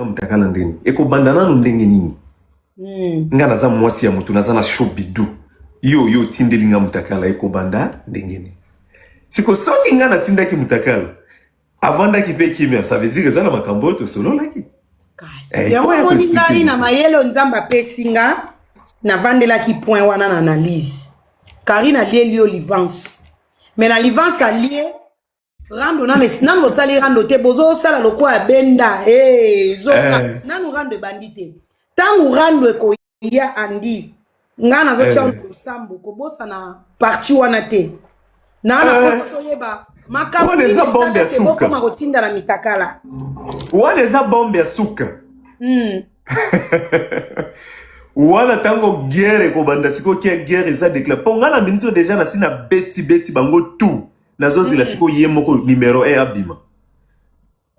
mutakala ndeni eko bandana no ndenge nini nga naza mwasi ya mutu naza na shobidu yo tindelinga mutakala eko banda ndenge nini siko soki nga na tindaki mutakala avanda ki pe kimia ça veut dire que ça na makambo to solo laki yango moni ngai na mayelo nzamba pesinga na vandela ki point wana na analyse Karine allié lié olivance mais na livance allié rando nano sali rando te bozo sala loko ya benda zoka nanu rando bandite tangu rando eko ya andi ngana zo chango sambo ko bosa na parti wana te na ko yeba makambo les bombe ya suka ko tinda na mitakala wale za bombe ya suka wala tango guerre ko banda siko ki guerre za déclare pongana minute déjà na sina beti bango tout nazo zila siko yemoko numéro 1 abima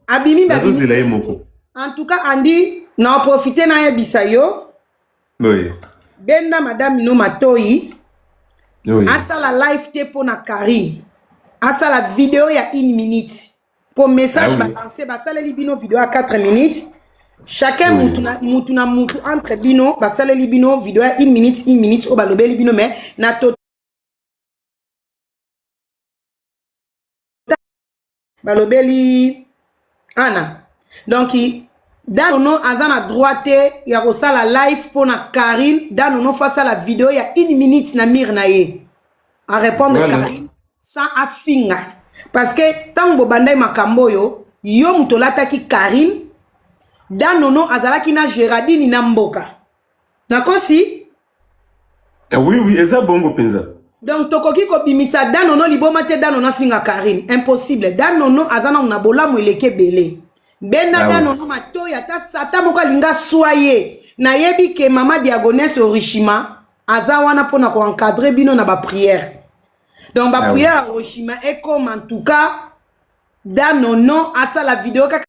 abimi nazo zila yemoko en tout cas andi na profiter na yebisa yo oui benda madame no matoi oui asala live te pona Karine asala vidéo ya 1 minute pour message balancer basala libino vidéo à 4 minutes chacun mutu entre bino basala libino vidéo à 1 minute o balobeli bino mais na to balobeli ana donc danono azana droite ya kosala live pour na Karine danono face à la vidéo ya 1 minute na mir na ye à répondre Karine sans afinga parce que tango bandai makambo yo mutolata ki Karine danono azalaki na Géraldine na mboka nakosi oui eza bongo penza. Donc tokoki ko bimisa danono liboma te danono finga Karine impossible danono azana na bolamu eleke belé benda danono matoya ta sata moko linga soye na yebi ke mama diagonesse orishima azawana pona ko encadrer bino na ba prière donc ba prière orishima et comme en tout cas danono asa la vidéo ka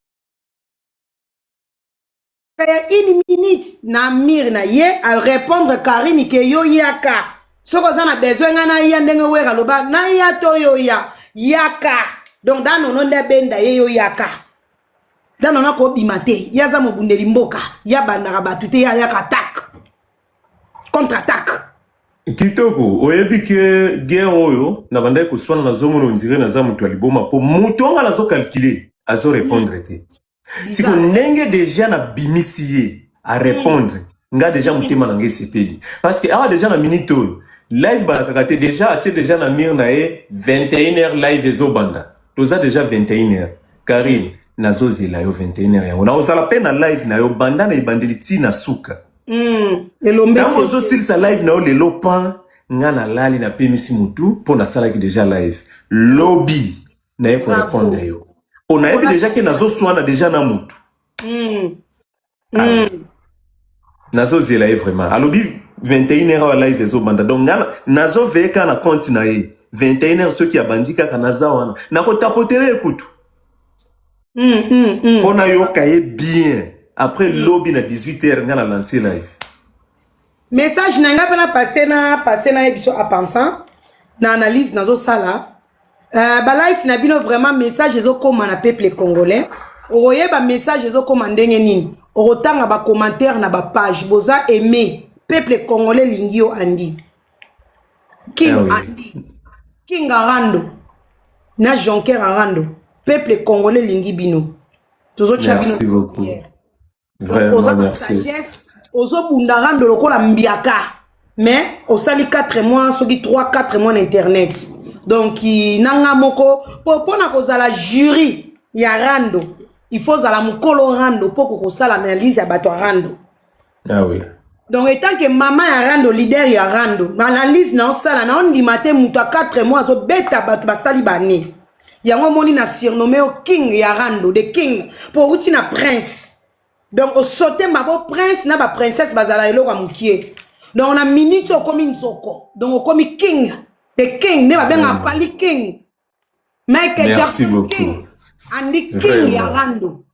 1 minute na mir na ye à répondre Karine ke yo yaka soko zana besoin ngana ya ndenge wera loba na ya to yo ya yaka donc danono nde benda ye yo yaka danono ko bimate ya za mobundeli mboka ya bandaka batute ya yaka attaque contre attaque kitoko oyebi ke guerre oyo na bandai ko swana na zomo no ndire na za mutu aliboma po mutu nga na zo calculer azo répondre te siko ndenge déjà na bimisiye à répondre nga déjà mutema na nge sepeli parce que awa déjà na minute oyo live balakaka te déjà atie déjà na mir na ye 21h live ezobanda toza déjà 21h Karine nazo zela yo 21h yango na ozala pe na live na yo banda na ibandeli ti na suka elombe na ozo silisa live na yo lelo pa nga na lali na pemisi mutu po na salaki déjà live lobby na ye ko répondre yo on a déjà que nazo swana déjà na mutu nazo zela ye vraiment alobi 21h live ezo banda donc nazo veka na compte na ye 21h ceux qui abandika kanaza wana nako tapotere ekutu pona yo kaye bien après lobby na 18h ngana lancer live message na nga pena passer na ebiso a pensant na analyse nazo sala ba live na bino vraiment message ezo koma na peuple congolais oye ba message ezo koma ndenge nini orotanga ba commentaire na ba page boza aimer peuple congolais lingio andi king andi king arando na Jonker arando peuple congolais lingi bino tozo chabino merci beaucoup vraiment merci ozo bunda arando lokola mbiaka mais osali 4 mois soki 3-4 mois na internet donc nanga moko pona kozala jury ya rando il faut zala mukolo rando poko kosala analyse ya bato rando oui donc étant que maman ya rando leader ya rando analyse na osala na on di matin muta 4 mois zo beta bato basali bani yango moni na surnommé au king ya rando de king pour uti na prince donc au sauté mabo prince na ba princesse bazala eloko mukie donc on a minute au komi nzoko donc au komi king the king ne ba benga pali king Michael Jackson king andi king ya rando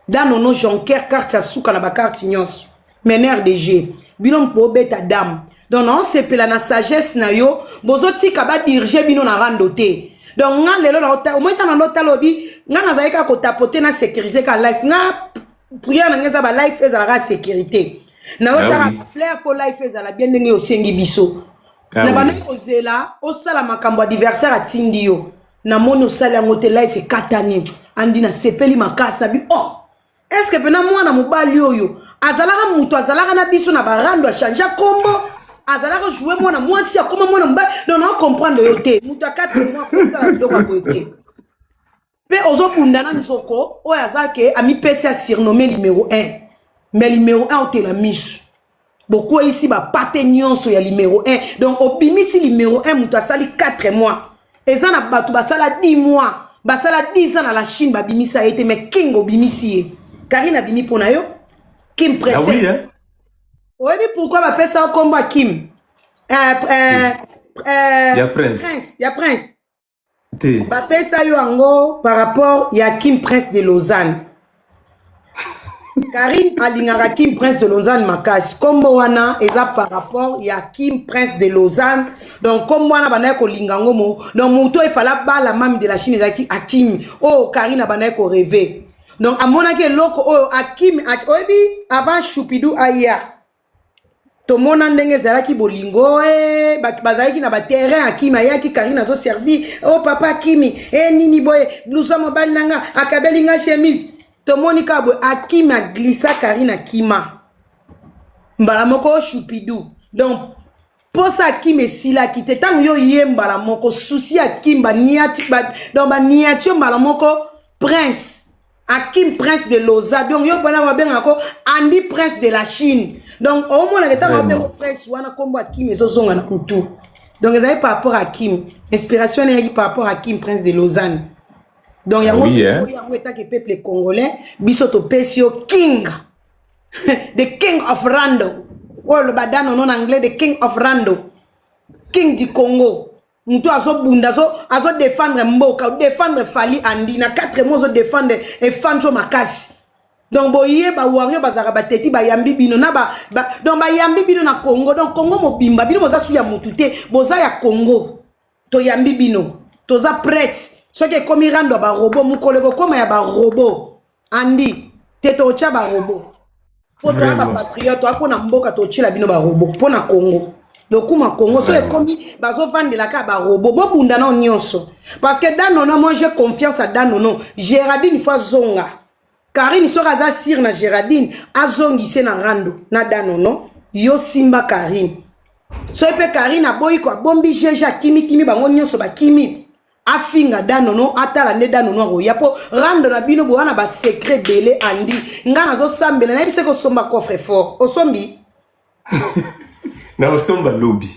danono Jonker carte suka na ba carte nyos mener DG bilon po beta dame donc on sepela na sagesse na yo bozo tika ba dirige bino na rando te donc nga lelo na au moins na nota lobi nga na zaika ko tapoter na sécuriser ka life nga prière na ngeza ba life ezala sécurité na otaka flair pour life ezala bien ndenge osengi biso na bana kozela osala makambo adversaire atindi yo na moni osala ngote life ekatani andi na sepeli makasa bi oh est-ce que pena mwana mobali oyo azalaka mutu azalaka na biso na barando a changer kombo azalaka jouer mwana mwasi akoma mwana mobali donc na comprendre yo te mutu a 4 mois kosala biloko akote pe ozokundana nzoko oyo azake amipesi surnommé numéro 1 mais numéro 1 otela misu beaucoup ici ba pate nyonso ya numéro 1 donc obimisi numéro 1 mutu asali 4 mois eza na batu basala 10 mois basala 10 ans na la Chine babimisa ete mais king obimisi ye Karine abimi pona yo Kim presse. Ah oui hein. Oui pourquoi ba pesa komba Kim ya Prince. Ya Prince. Te. Ba pesa yo ango par rapport ya Kim Prince de Lausanne. Karine alingaka Kim Prince de Lausanne makasi kombo wana eza par rapport ya Kim Prince de Lausanne donc comme wana bana ko lingango mo donc muto il fallait bala mami de la Chine ezaki Akim oh Karine bana ko rêver donc à mon avis loko oh Akim obi avant Choupidou aya to mona ndenge zalaki bolingo bazalaki na ba terrain Akim ayaki Karine azo servi oh papa Kimi nini boy blouson mobile nanga akabeli nga chemise to monika bo Akim a glissa Karine Akima mbala moko Choupidou donc posa Akim esila kite tango yo yembala moko souci Akim ba niati ba donc ba niati mbala moko Prince Akim Prince de Lausanne donc yo bona babenga ko Andy Prince de la Chine donc au moins les temps on Prince wana kombo Akim ezozonga na kutu donc ezali par rapport à Akim inspiration est par rapport à Akim Prince de Lausanne donc il y a un peuple congolais biso to pesio king the king of Rando ou le badano non anglais the king of Rando king du Congo muto azo bunda azo défendre mboka défendre Fali Andi na 4 mois azo défendre et Fancho Makasi donc boye ba wario bazaka bateti ba yambi bino na ba donc ba yambi bino na Congo donc Congo mobimba bino boza su ya mutute boza ya Congo to yambi bino toza prête ce qui comme Rando ba robot mukoleko koma ya ba robot Andi teto cha ba robot faut ba patriote apona mboka to chila bino ba robot pona Congo donc kuma Congo so ekomi bazo vendre la ka ba robot bo bunda na nyonso parce que Danono moi j'ai confiance à Danono Géraldine fois zonga Karine soka za sir na Géraldine azongi se na Rando na Danono yo simba Karine so epe Karine aboyi ko bombi jeja kimi bango nyonso ba kimi afinga Danono atala ne Danono ko yapo Rando na bino bo wana ba secret belé Andi ngana zo sambela na bise ko somba coffre fort osombi na osomba lobby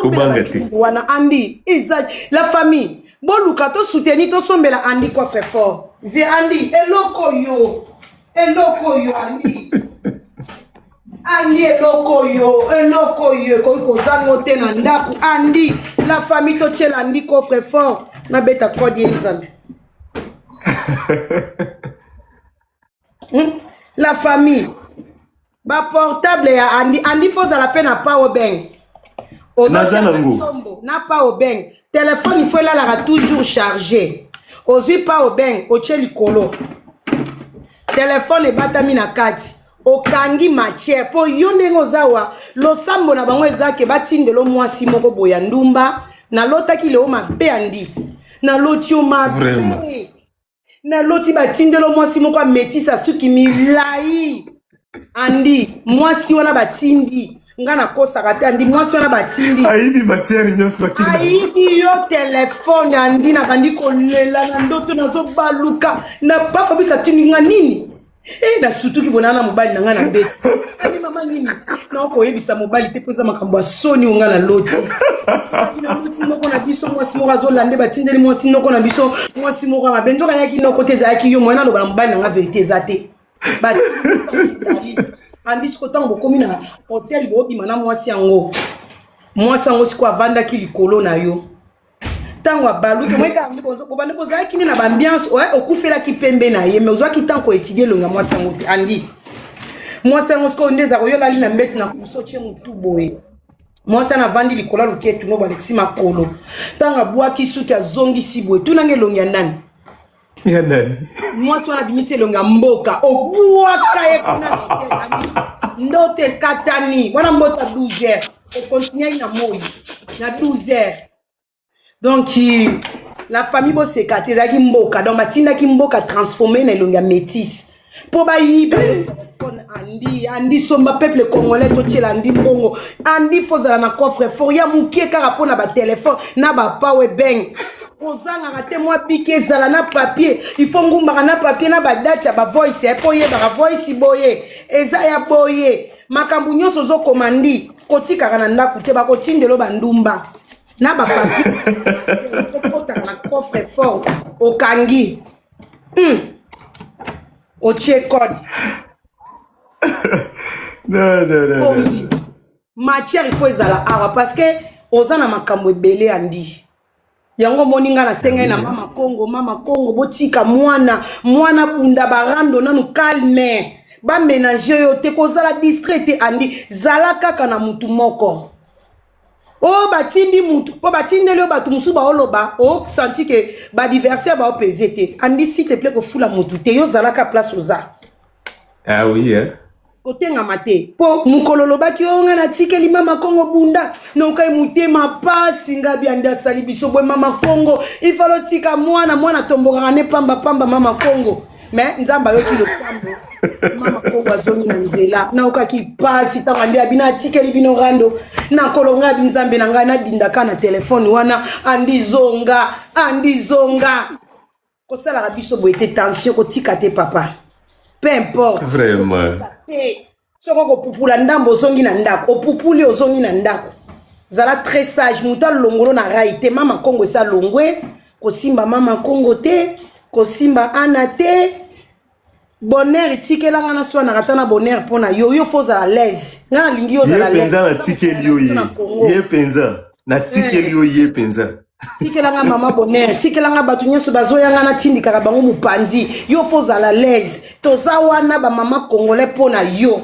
kobanga te wana Andi isa la famille boluka to soutenir to sombela Andi coffre fort ze Andi eloko yo Andi Andi eloko yo ko zango te na ndaku Andi la famille to chela Andi coffre fort na beta code Elizabeth la famille ba portable ya Andi faut à la peine à power bank na power bank téléphone il faut la toujours chargé ozui power bank oche likolo téléphone ebatami na kati okangi matière po yonde ngozawa losambo na bango ezake batindelo mwasi moko boya ndumba na lotaki leo mabe Andi na lotio mabe na loti batindelo mwasi moko metisa suki milai Andi mwasi wana batindi ngana kosa kata Andi mwasi wana batindi aibi matière nyonso akina aibi yo telefone Andi na bandi kolela na ndoto nazo baluka na bafa bisa tininga nini na surtout ki bonana mobali na ngana beti ani mama nini na ko yebisa mobali te poza makambo soni ngana loti na loti noko na biso mwasi moko azolande batindeli mwasi noko na biso mwasi moko mabenzo kanyaki noko teza yaki yo mwana loba mobali na nga vérité zate basi Andi siko tango komi na hotel bo bimana mwasi yango siko avanda ki likolo na yo tango baluka mweka ndibonzo bobande boza kini na ambiance okufela ki pembe na ye mais ozwa ki tango étudier longa mwasi yango Andi mwasi yango siko ndeza ko yo lali na mbeti na kusoche mutu boye mwasi na vandi likolo luketu no balexi makolo tango bwaki suki azongi sibwe tunange longa nani Ya nani? Moi soit binise longa mboka obuaka ye kuna ndote katani wana mbota 12h on continue na moi na 12h donc la famille bo sekate zaki mboka donc matina ki mboka transformer na longa métis po ba yi téléphone andi somba peuple congolais to tiela andi bongo andi fozala na coffre fort ya mukie kaka pona ba téléphone na ba power bank ozanga ngate mwa piqué zala na papier il faut ngumba na papier na ba date ya ba voice e po ye ba voice boye eza ya boye makambu nyonso zo komandi kotika kana ndaku te ba kotindelo ba ndumba na ba papier kota na coffre fort okangi otie code non. matière il faut ezala awa parce que ozana makambo ebele andi yango moninga na senga na mama Congo botika mwana bunda barando nanu calme ba ménager yo te kozala distrait andi zala kaka na mutu moko o batindi mutu o batindeli o batu musu ba oloba o senti que ba diversaire ba opéser te andi s'il te plaît ko fula mutu te yo zala ka place oza. Ah oui hein. Côté ngamate po mukololo baki onga na tikeli mama Congo bunda nokai mutema pasi ngabi anda sali biso bwe mama Congo ifalo tika mwana tomboka ne pamba mama Congo mais nzamba yo kilo sambo mama Congo azongi na nzela na okaki pasi tawande abina tikeli bino rando na kolonga binzambe na ngana dinda kana telefone wana andi zonga ko sala biso boete tension ko tika te papa. Peu importe. Vraiment. Soko ko pupula ndambo ozongi na ndako. Opupuli ozongi na ndako. Zala très sage. Muta longolo na raite. Mama Congo esa longwe. Ko simba mama Congo te. Ko simba ana te. Bonheur tikela ngana swa na ratana bonheur pona yo. Yo foza à l'aise. Ngana lingi yo za à l'aise. Ye penza na tikeli yo ye. Ye penza. Na tikeli yo ye penza. Tikelanga mama bonheur tikelanga batu nyonso bazoyanga na tindika bango mupanzi yo foza la l'aise toza wana ba mama congolais pona yo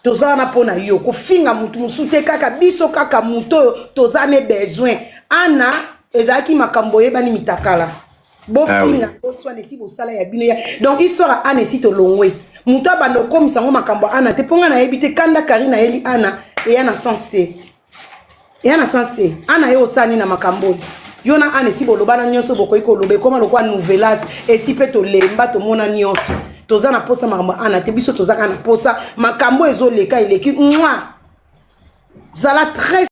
toza na pona yo kofinga mutu musute kaka biso kaka muto toza ne besoin ana ezaki makambo yebani mitakala bofinga oswa nesi bosala ya bino ya donc histoire ana si to longwe muto bando komisa ngo makambo ana te ponga na yebite kanda Karina eli ana e ana sens te. Yana sanste ana yo sani na makambo yona ane si bolobana nyonso bokoiko lobe koma lokwa nouvelas et si pe to lemba to mona nyonso toza na posa makambo ana te biso toza kana posa makambo ezoleka ileki zala très